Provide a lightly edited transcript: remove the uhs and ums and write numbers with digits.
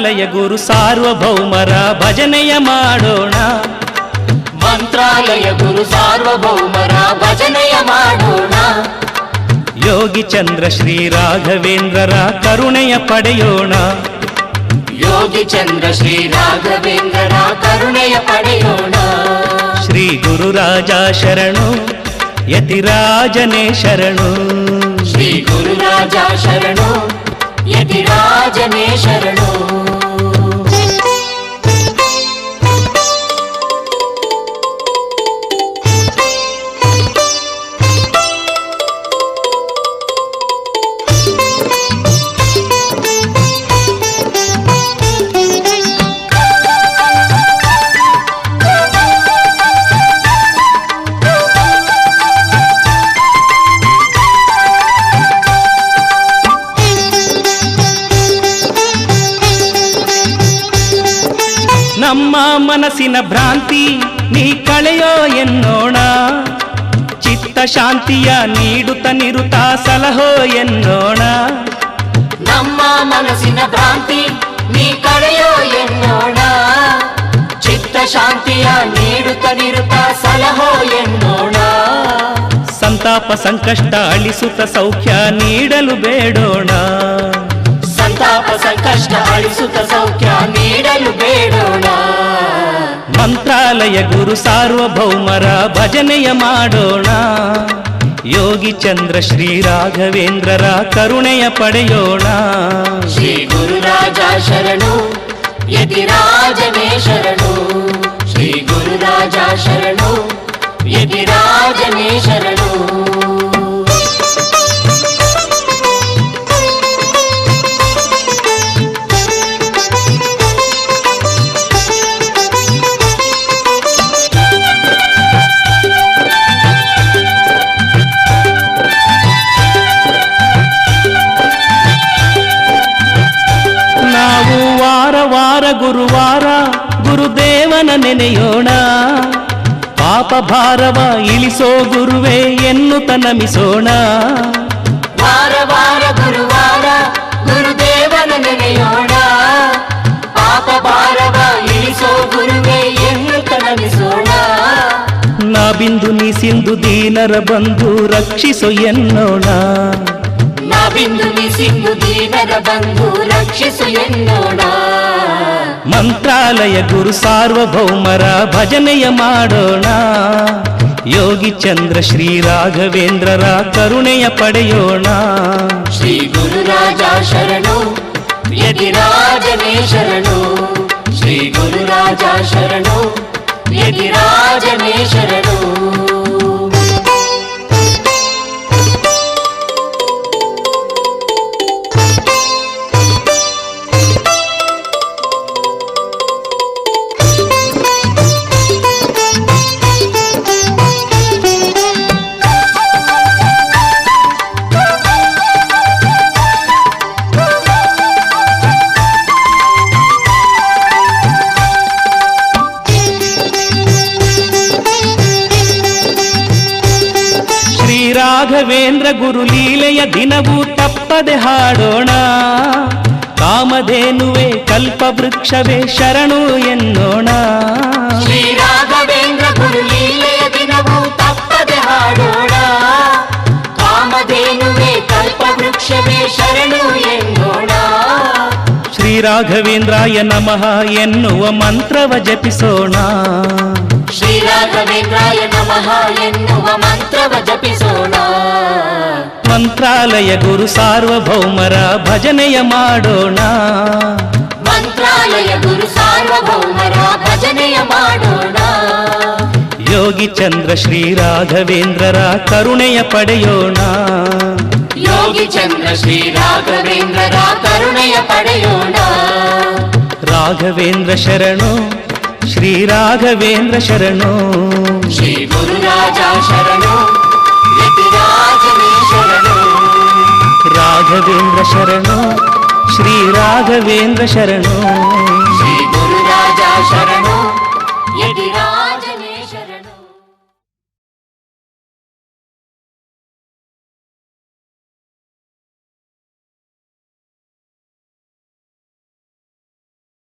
ಮಂತ್ರಾಲಯ ಗುರು ಸಾರ್ವಭೌಮರ ಭಜನೆಯ ಮಾಡೋಣ. ಮಂತ್ರಾಲಯ ಗುರು ಸಾರ್ವಭೌಮರ ಭಜನೆಯ ಮಾಡೋಣ. ಯೋಗಿ ಚಂದ್ರ ಶ್ರೀ ರಾಘವೇಂದ್ರರ ಕರುಣೆಯ ಪಡೆಯೋಣ. ಯೋಗಿ ಚಂದ್ರ ಶ್ರೀ ರಾಘವೇಂದ್ರರ ಕರುಣೆಯ ಪಡೆಯೋಣ. ಶ್ರೀ ಗುರುರಾಜ ಶರಣು ಯತಿರಾಜನೇ ಶರಣು. ಶ್ರೀ ಗುರುರಾಜ ಶರಣು ಯತಿರಾಜನೇ ಶರಣು. ನಮ್ಮ ಮನಸ್ಸಿನ ಭ್ರಾಂತಿ ನೀ ಕಳೆಯೋ ಎನ್ನೋಣ. ಚಿತ್ತ ಶಾಂತಿಯ ನೀಡುತ್ತ ನಿರುತ ಸಲಹೋ ಎನ್ನೋಣ. ನಮ್ಮ ಮನಸ್ಸಿನ ಭ್ರಾಂತಿ ನೀ ಕಳೆಯೋ ಎನ್ನೋಣ. ಚಿತ್ತ ಶಾಂತಿಯ ನೀಡುತ್ತ ನಿರುತ ಸಲಹೋ ಎನ್ನೋಣ. ಸಂತಾಪ ಸಂಕಷ್ಟ ಅಳಿಸುತ್ತ ಸೌಖ್ಯ ನೀಡಲು ಬೇಡೋಣ. ಸಂತಾಪ ಸಂಕಷ್ಟ ಅಳಿಸುತ್ತ ಸೌಖ್ಯ ನೀಡಲು ಬೇಡೋಣ. ಮಂತ್ರಾಲಯ ಗುರು ಸಾರ್ವಭೌಮರ ಭಜನೆಯ ಮಾಡೋಣ. ಯೋಗಿ ಚಂದ್ರ ಶ್ರೀ ರಾಘವೇಂದ್ರರ ಕರುಣೆಯ ಪಡೆಯೋಣ. ಶ್ರೀ ಗುರುರಾಜ ಶರಣು ಯತಿರಾಜನೇ ಶರಣು. ಶ್ರೀ ಗುರುರಾಜ ಶರಣು ಯತಿರಾಜನೇ ಶರಣು. ಗುರುವಾರ ಗುರುದೇವನ ನೆನೆಯೋಣ. ಪಾಪ ಭಾರವ ಇಳಿಸೋ ಗುರುವೇ ಎನ್ನುತ್ತ ನಮಿಸೋಣ. ವಾರ ವಾರ ಗುರುವಾರ ಗುರುದೇವನ ನೆನೆಯೋಣ. ಪಾಪ ಭಾರವ ಇಳಿಸೋ ಗುರುವೇ ಎನ್ನುತ್ತ ನಮಿಸೋಣ. ನಾ ಬಿಂದು ನೀ ಸಿಂಧು ದೀನರ ಬಂಧು ರಕ್ಷಿಸೋ ಎನ್ನೋಣ. ಬಿಂದು ನೀ ಸಿಂಧು ದೀನರ ಬಂಧು ರಕ್ಷಿಸು ಎನ್ನೋಣ. ಮಂತ್ರಾಲಯ ಗುರು ಸಾರ್ವಭೌಮರ ಭಜನೆಯ ಮಾಡೋಣ. ಯೋಗಿ ಚಂದ್ರ ಶ್ರೀ ರಾಘವೇಂದ್ರರ ಕರುಣೆಯ ಪಡೆಯೋಣ. ಶ್ರೀ ಗುರುರಾಜ ಶರಣು ಯತಿರಾಜನೇ ಶರಣು. ಶ್ರೀ ಗುರುರಾಜ ಶರಣು ಯತಿರಾಜನೇ ಶರಣು. ರಾಘವೇಂದ್ರ ಗುರು ಲೀಲೆಯ ದಿನವೂ ತಪ್ಪದೆ ಹಾಡೋಣ. ಕಾಮಧೇನುವೆ ಕಲ್ಪವೃಕ್ಷವೇ ಶರಣು ಎನ್ನೋಣ. ಶ್ರೀ ರಾಘವೇಂದ್ರ ಗುರು ಲೀಲೆಯ ದಿನವೂ ತಪ್ಪದೆ ಹಾಡೋಣ. ಕಾಮಧೇನುವೆ ಕಲ್ಪವೃಕ್ಷವೇ ಶರಣು ಎನ್ನೋಣ. ಶ್ರೀ ರಾಘವೇಂದ್ರಾಯ ನಮಃ ಎನ್ನುವ ಮಂತ್ರವ ಜಪಿಸೋಣ. ಶ್ರೀ ರಾಘವೇಂದ್ರಾಯ ನಮಃ ಎನ್ನುವ ಮಂತ್ರವ ಜಪಿಸೋಣ. ಮಂತ್ರಾಲಯ ಗುರು ಸಾರ್ವಭೌಮರ ಭಜನೆಯ ಮಾಡೋಣ. ಮಂತ್ರಾಲಯ ಗುರು ಸಾರ್ವಭೌಮರ ಭಜನೆಯ ಮಾಡೋಣ. ಯೋಗಿ ಚಂದ್ರ ಶ್ರೀ ರಾಘವೇಂದ್ರರ ಕರುಣೆಯ ಪಡೆಯೋಣ. ಯೋಗಿ ಚಂದ್ರ ಶ್ರೀ ರಾಘವೇಂದ್ರರ ಕರುಣೆಯ ಪಡೆಯೋಣ. ರಾಘವೇಂದ್ರ ಶರಣು ಶ್ರೀ ರಾಘವೇಂದ್ರ ಶರಣು. ಶ್ರೀ ಗುರುರಾಜ ಶರಣು ಯತಿರಾಜನೇ ಶರಣು. ರಾಘವೇಂದ್ರ ಶರಣು ಶ್ರೀ ರಾಘವೇಂದ್ರ ಶರಣು.